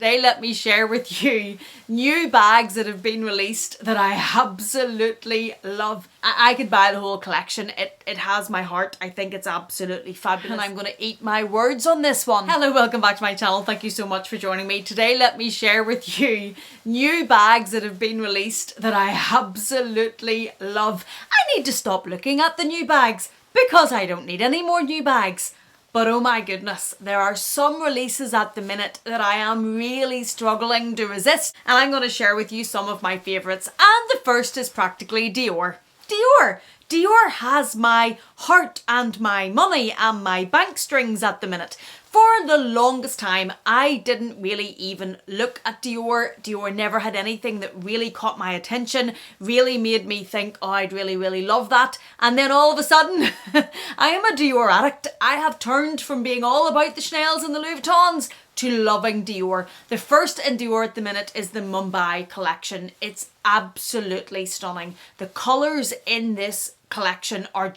Today, let me share with you new bags that have been released that I absolutely love. I could buy the whole collection. It has my heart. I think it's absolutely fabulous. And I'm going to eat my words on this one. Hello, welcome back to my channel. Thank you so much for joining me. Today, let me share with you new bags that have been released that I absolutely love. I need to stop looking at the new bags because I don't need any more new bags. But oh my goodness, there are some releases at the minute that I am really struggling to resist. And I'm going to share with you some of my favourites. And the first is practically Dior. Dior has my heart and my money and my bank strings at the minute. For the longest time, I didn't really even look at Dior. Dior never had anything that really caught my attention, really made me think, oh, I'd really love that. And then all of a sudden, I am a Dior addict. I have turned from being all about the Chanels and the Louis Vuittons to loving Dior. The first in Dior at the minute is the Mumbai collection. It's absolutely stunning. The colours in this collection are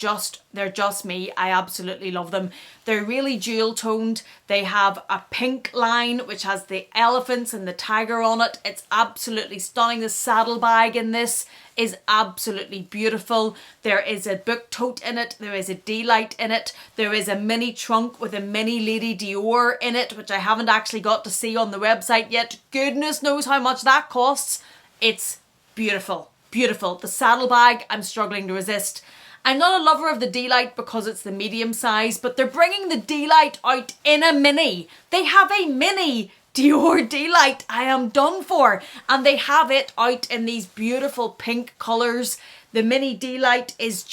they're just me. I absolutely love them. They're really jewel toned. They have a pink line which has the elephants and the tiger on it. It's absolutely stunning. The saddle bag in this is absolutely beautiful. There is a book tote in it. There is a D-light in it. There is a mini trunk with a mini Lady Dior in it, which I haven't actually got to see on the website yet. Goodness knows how much that costs. It's beautiful. Beautiful. The saddlebag, I'm struggling to resist. I'm not a lover of the D-light because it's the medium size, but they're bringing the D-light out in a mini. They have a mini Dior D-light. I am done for. And they have it out in these beautiful pink colours. The mini D-light is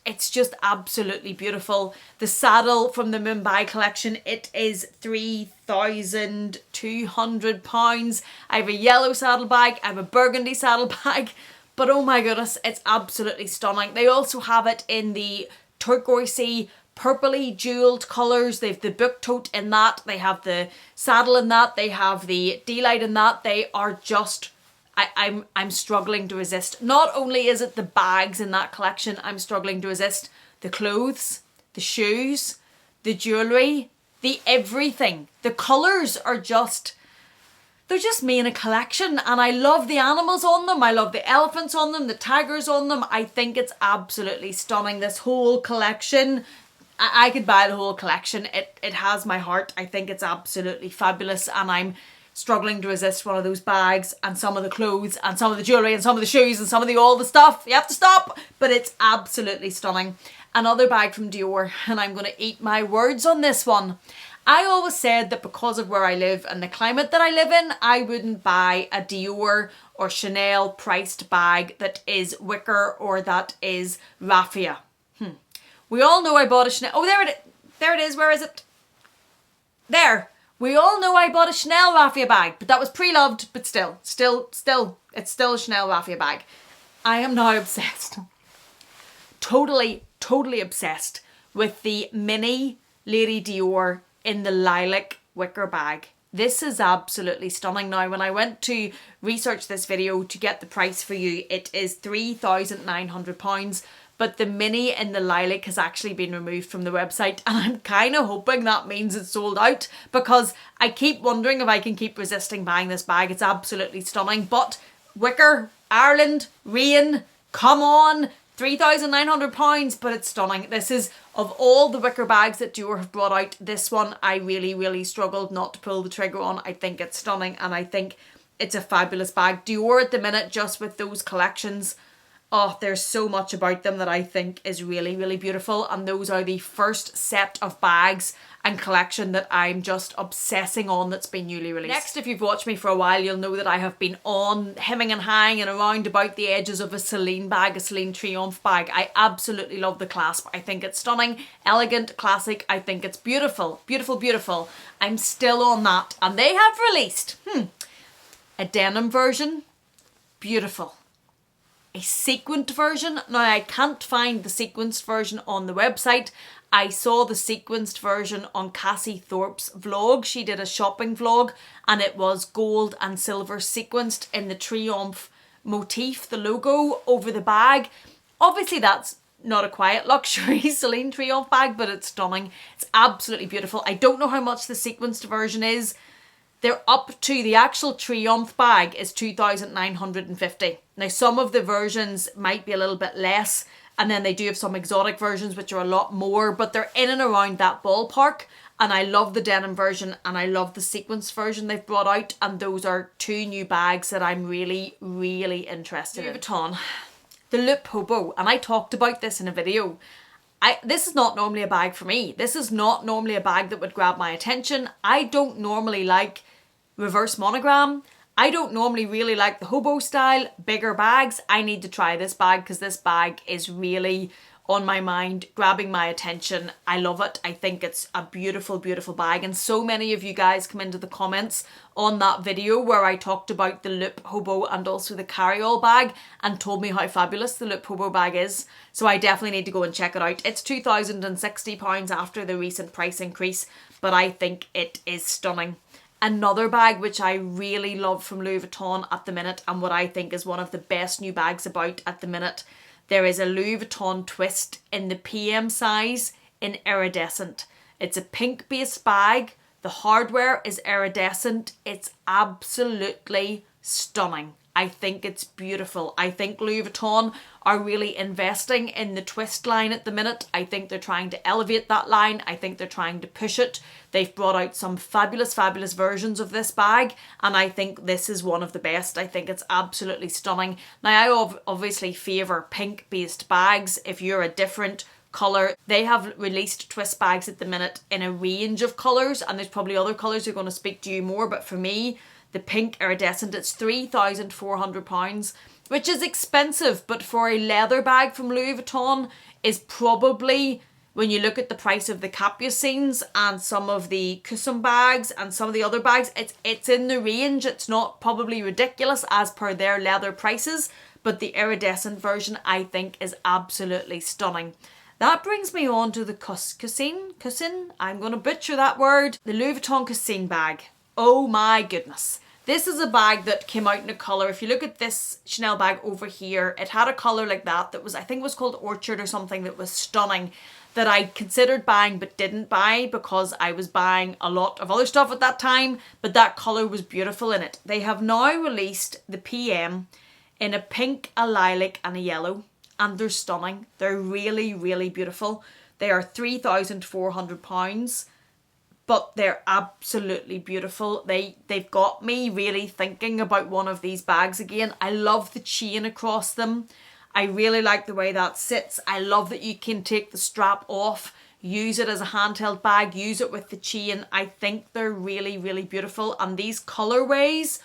it's just absolutely beautiful. The saddle from the Mumbai collection, it is £3,200. I have a yellow saddlebag. I have a burgundy saddlebag. But oh my goodness, it's absolutely stunning. They also have it in the turquoisey, purpley jeweled colours. They have the book tote in that. They have the saddle in that. They have the D-light in that. They are just, I'm struggling to resist. Not only is it the bags in that collection I'm struggling to resist, the clothes, the shoes, the jewellery, the everything. The colours are they're just me in a collection, and I love the animals on them. I love the elephants on them, the tigers on them. I think it's absolutely stunning, this whole collection. I could buy the whole collection. It has my heart. I think it's absolutely fabulous, and I'm struggling to resist one of those bags and some of the clothes and some of the jewellery and some of the shoes and some of all the stuff. You have to stop, but it's absolutely stunning. Another bag from Dior, and I'm going to eat my words on this one. I always said that because of where I live and the climate that I live in, I wouldn't buy a Dior or Chanel priced bag that is wicker or that is raffia. We all know I bought a Chanel. Oh, there it is. Where is it? There. We all know I bought a Chanel raffia bag, but that was Preloved, but still, it's still a Chanel raffia bag. I am now obsessed. Totally obsessed with the mini Lady Dior in the lilac wicker bag. This is absolutely stunning. Now, when I went to research this video to get the price for you, it is £3,900, but the mini in the lilac has actually been removed from the website, and I'm kind of hoping that means it's sold out, because I keep wondering if I can keep resisting buying this bag. It's absolutely stunning. But wicker, Ireland, rain, come on, £3,900, but it's stunning. This is, of all the wicker bags that Dior have brought out, this one I really struggled not to pull the trigger on. I think it's stunning, and I think it's a fabulous bag. Dior at the minute, just with those collections, oh, there's so much about them that I think is really beautiful, and those are the first set of bags and collection that I'm just obsessing on that's been newly released. Next, if you've watched me for a while, you'll know that I have been on hemming and hawing and around about the edges of a Celine bag, a Celine Triomphe bag. I absolutely love the clasp. I think it's stunning, elegant, classic. I think it's beautiful. I'm still on that, and they have released a denim version. Beautiful. A sequined version. Now, I can't find the sequenced version on the website. I saw the sequenced version on Cassie Thorpe's vlog. She did a shopping vlog, and it was gold and silver sequenced in the Triomphe motif, the logo over the bag. Obviously that's not a quiet luxury Celine Triomphe bag, but it's stunning. It's absolutely beautiful. I don't know how much the sequenced version is. They're up to, the actual Triumph bag is 2,950. Now some of the versions might be a little bit less, and then they do have some exotic versions which are a lot more, but they're in and around that ballpark. And I love the denim version and I love the sequence version they've brought out, and those are two new bags that I'm really, really interested in. Louis Vuitton, the Loop Hobo, and I talked about this in a video. This is not normally a bag for me. This is not normally a bag that would grab my attention. I don't normally like reverse monogram. I don't normally really like the hobo style, bigger bags. I need to try this bag because this bag is really on my mind, grabbing my attention. I love it. I think it's a beautiful, beautiful bag. And so many of you guys come into the comments on that video where I talked about the Loop Hobo and also the carry-all bag and told me how fabulous the Loop Hobo bag is. So I definitely need to go and check it out. It's £2,060 after the recent price increase, but I think it is stunning. Another bag which I really love from Louis Vuitton at the minute, and what I think is one of the best new bags about at the minute, there is a Louis Vuitton twist in the PM size in iridescent. It's a pink based bag. The hardware is iridescent. It's absolutely stunning. I think it's beautiful. I think Louis Vuitton are really investing in the twist line at the minute. I think they're trying to elevate that line. I think they're trying to push it. They've brought out some fabulous, fabulous versions of this bag, and I think this is one of the best. I think it's absolutely stunning. Now, I obviously favour pink-based bags. If you're a different colour, they have released twist bags at the minute in a range of colours, and there's probably other colours that are going to speak to you more, but for me, the pink iridescent, it's £3,400, which is expensive, but for a leather bag from Louis Vuitton is probably, when you look at the price of the Capucines and some of the Custom bags and some of the other bags, it's in the range. It's not probably ridiculous as per their leather prices, but the iridescent version I think is absolutely stunning. That brings me on to the Casino, I'm going to butcher that word, the Louis Vuitton Casino bag. Oh my goodness. This is a bag that came out in a colour. If you look at this Chanel bag over here, it had a colour like that was, I think it was called Orchard or something, that was stunning, that I considered buying but didn't buy because I was buying a lot of other stuff at that time, but that colour was beautiful in it. They have now released the PM in a pink, a lilac and a yellow, and they're stunning. They're really, really beautiful. They are £3,400. But they're absolutely beautiful. They've got me really thinking about one of these bags again. I love the chain across them. I really like the way that sits. I love that you can take the strap off, use it as a handheld bag, use it with the chain. I think they're really, really beautiful. And these colorways,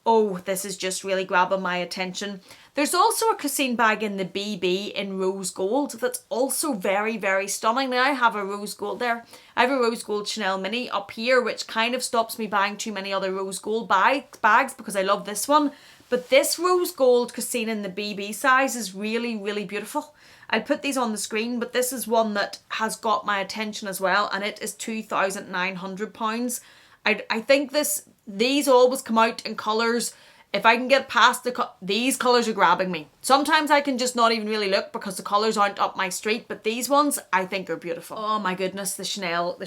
oh, this is just really grabbing my attention. There's also a Casino bag in the BB in rose gold that's also very, very stunning. Now I have a rose gold there. I have a rose gold Chanel mini up here, which kind of stops me buying too many other rose gold bags because I love this one. But this rose gold Casino in the BB size is really, really beautiful. I'll put these on the screen, but this is one that has got my attention as well, and it is £2,900. I think these always come out in colours. If I can get past these colours are grabbing me. Sometimes I can just not even really look because the colours aren't up my street, but these ones I think are beautiful. Oh my goodness, the Chanel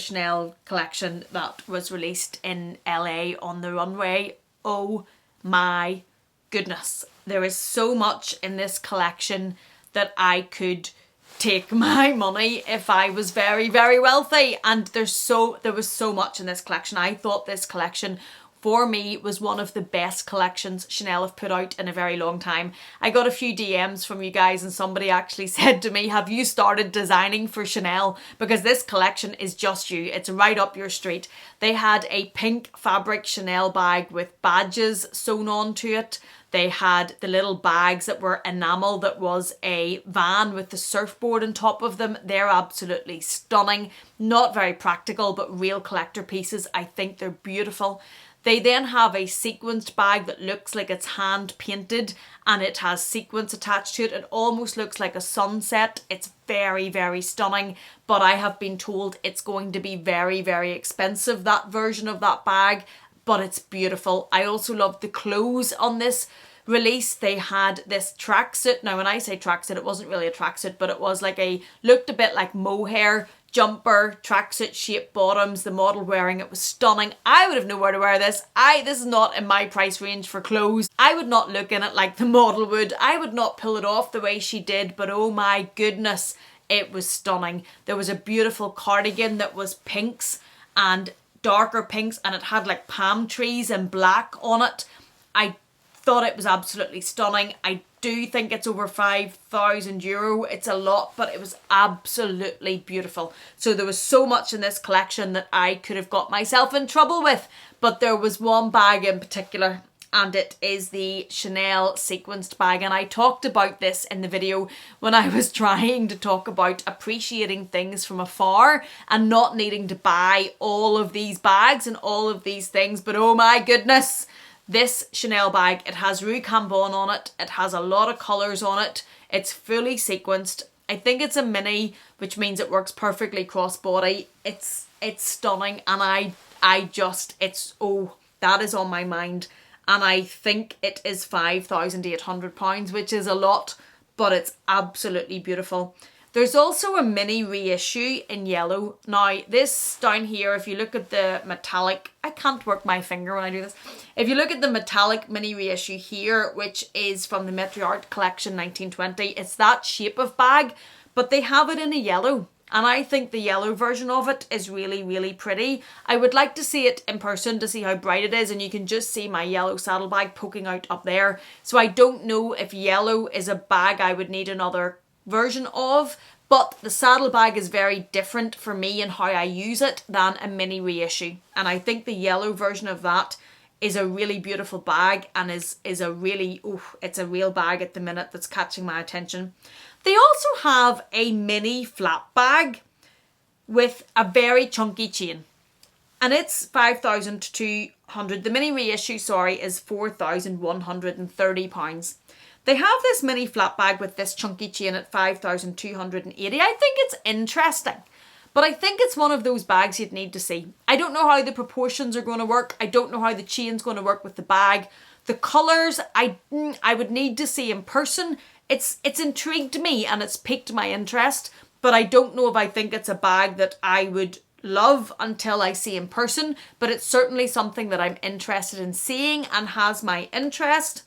collection that was released in LA on the runway. Oh my goodness. There is so much in this collection that I could take my money if I was very, very wealthy. And there was so much in this collection. I thought this collection for me was one of the best collections Chanel have put out in a very long time. I got a few DMs from you guys and somebody actually said to me, have you started designing for Chanel? Because this collection is just you. It's right up your street. They had a pink fabric Chanel bag with badges sewn onto it. They had the little bags that were enamel that was a van with the surfboard on top of them. They're absolutely stunning. Not very practical, but real collector pieces. I think they're beautiful. They then have a sequenced bag that looks like it's hand painted and it has sequins attached to it. It almost looks like a sunset. It's very, very stunning, but I have been told it's going to be very, very expensive, that version of that bag, but it's beautiful. I also love the clothes on this release. They had this tracksuit. Now when I say tracksuit, it wasn't really a tracksuit, but it was like looked a bit like mohair jumper, tracksuit shaped bottoms. The model wearing it was stunning. I would have nowhere to wear this. This is not in my price range for clothes. I would not look in it like the model would. I would not pull it off the way she did, but oh my goodness, it was stunning. There was a beautiful cardigan that was pinks and darker pinks, and it had like palm trees and black on it. I thought it was absolutely stunning. I do think it's over €5,000. It's a lot, but it was absolutely beautiful. So there was so much in this collection that I could have got myself in trouble with, but there was one bag in particular, and it is the Chanel sequenced bag. And I talked about this in the video when I was trying to talk about appreciating things from afar and not needing to buy all of these bags and all of these things. But oh my goodness, this Chanel bag, it has Rue Cambon on it. It has a lot of colours on it. It's fully sequenced. I think it's a mini, which means it works perfectly crossbody. It's stunning, and that is on my mind. And I think it is £5,800, which is a lot, but it's absolutely beautiful. There's also a mini reissue in yellow. Now, this down here, if you look at the metallic, I can't work my finger when I do this. If you look at the metallic mini reissue here, which is from the Matriarch collection 1920, it's that shape of bag, but they have it in a yellow. And I think the yellow version of it is really, really pretty. I would like to see it in person to see how bright it is, and you can just see my yellow saddlebag poking out up there. So I don't know if yellow is a bag I would need another version of, but the saddlebag is very different for me and how I use it than a mini reissue. And I think the yellow version of that is a really beautiful bag, and is a really, it's a real bag at the minute that's catching my attention. They also have a mini flap bag with a very chunky chain, and it's £5,200. The mini reissue, is £4,130. They have this mini flap bag with this chunky chain at £5,280. I think it's interesting, but I think it's one of those bags you'd need to see. I don't know how the proportions are going to work. I don't know how the chain's going to work with the bag. The colours, I would need to see in person. It's intrigued me and it's piqued my interest, but I don't know if I think it's a bag that I would love until I see in person, but it's certainly something that I'm interested in seeing and has my interest.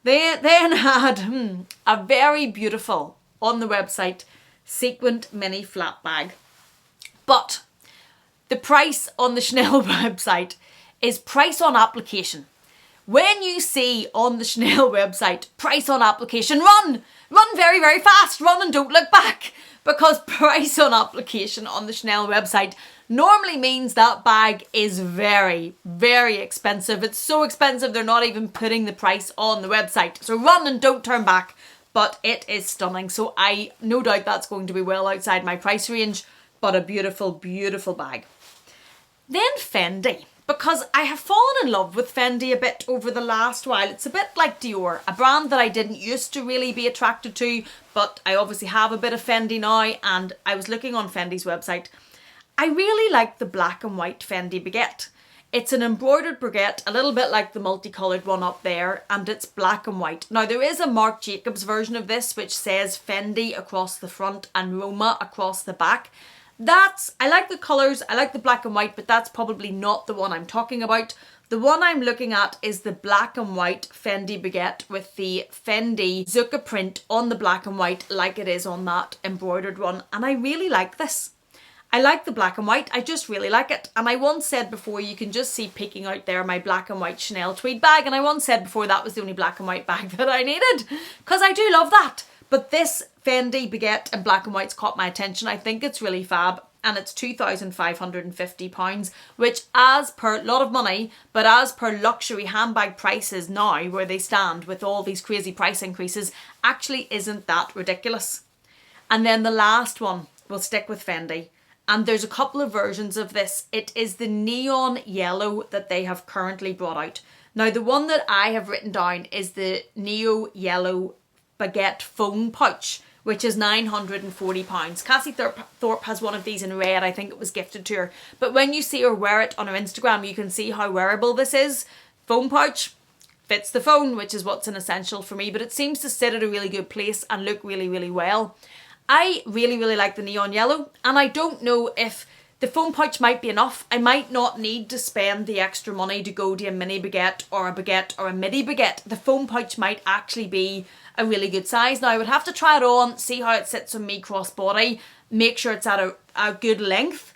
They then had a very beautiful, on the website, sequined mini flap bag. But the price on the Chanel website is price on application. When you see on the Chanel website, price on application, run! Run very, very fast, run and don't look back. Because price on application on the Chanel website normally means that bag is very, very expensive. It's so expensive they're not even putting the price on the website. So run and don't turn back. But it is stunning. So I no doubt that's going to be well outside my price range, but a beautiful, beautiful bag. Then Fendi. Because I have fallen in love with Fendi a bit over the last while. It's a bit like Dior, a brand that I didn't used to really be attracted to, but I obviously have a bit of Fendi now, and I was looking on Fendi's website. I really like the black and white Fendi baguette. It's an embroidered baguette, a little bit like the multicoloured one up there, and it's black and white. Now there is a Marc Jacobs version of this which says Fendi across the front and Roma across the back. I like the colours, I like the black and white, but that's probably not the one I'm talking about. The one I'm looking at is the black and white Fendi baguette with the Fendi Zucca print on the black and white like it is on that embroidered one, and I really like this. I like the black and white, I just really like it. And I once said before, you can just see peeking out there my black and white Chanel tweed bag, and I once said before that was the only black and white bag that I needed, because I do love that. But this Fendi baguette in black and white's caught my attention. I think it's really fab, and it's £2,550, which as per, lot of money, but as per luxury handbag prices now, where they stand with all these crazy price increases, actually isn't that ridiculous. And then the last one, we'll stick with Fendi. And there's a couple of versions of this. It is the neon yellow that they have currently brought out. Now the one that I have written down is the neo yellow baguette phone pouch, which is £940. Cassie Thorpe has one of these in red. I think it was gifted to her. But when you see her wear it on her Instagram, you can see how wearable this is. Phone pouch, fits the phone, which is what's an essential for me, but it seems to sit at a really good place and look really, really well. I really, really like the neon yellow, and I don't know if the phone pouch might be enough. I might not need to spend the extra money to go to a mini baguette or a midi baguette. The phone pouch might actually be a really good size. Now I would have to try it on, see how it sits on me crossbody, make sure it's at a good length,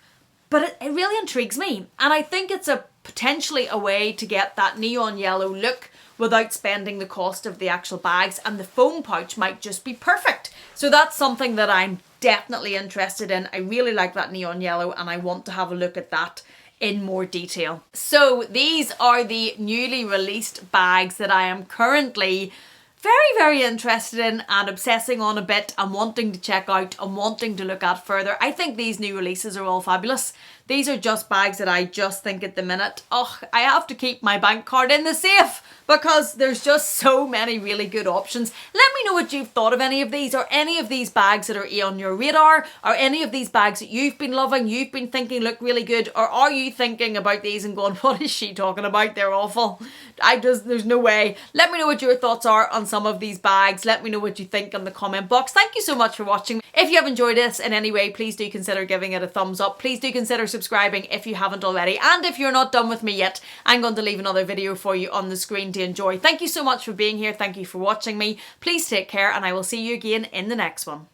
but it really intrigues me. And I think it's potentially a way to get that neon yellow look without spending the cost of the actual bags, and the phone pouch might just be perfect. So that's something that I'm definitely interested in. I really like that neon yellow and I want to have a look at that in more detail. So these are the newly released bags that I am currently very, very interested in and obsessing on a bit and wanting to check out and wanting to look at further. I think these new releases are all fabulous. These are just bags that I just think at the minute, oh, I have to keep my bank card in the safe because there's just so many really good options. Let me know what you've thought of any of these, or any of these bags that are on your radar, or any of these bags that you've been loving, you've been thinking look really good, or are you thinking about these and going, what is she talking about? They're awful. There's no way. Let me know what your thoughts are on some of these bags. Let me know what you think in the comment box. Thank you so much for watching. If you have enjoyed this in any way, please do consider giving it a thumbs up. Please do consider subscribing if you haven't already. And if you're not done with me yet, I'm going to leave another video for you on the screen to enjoy. Thank you so much for being here. Thank you for watching me. Please take care, and I will see you again in the next one.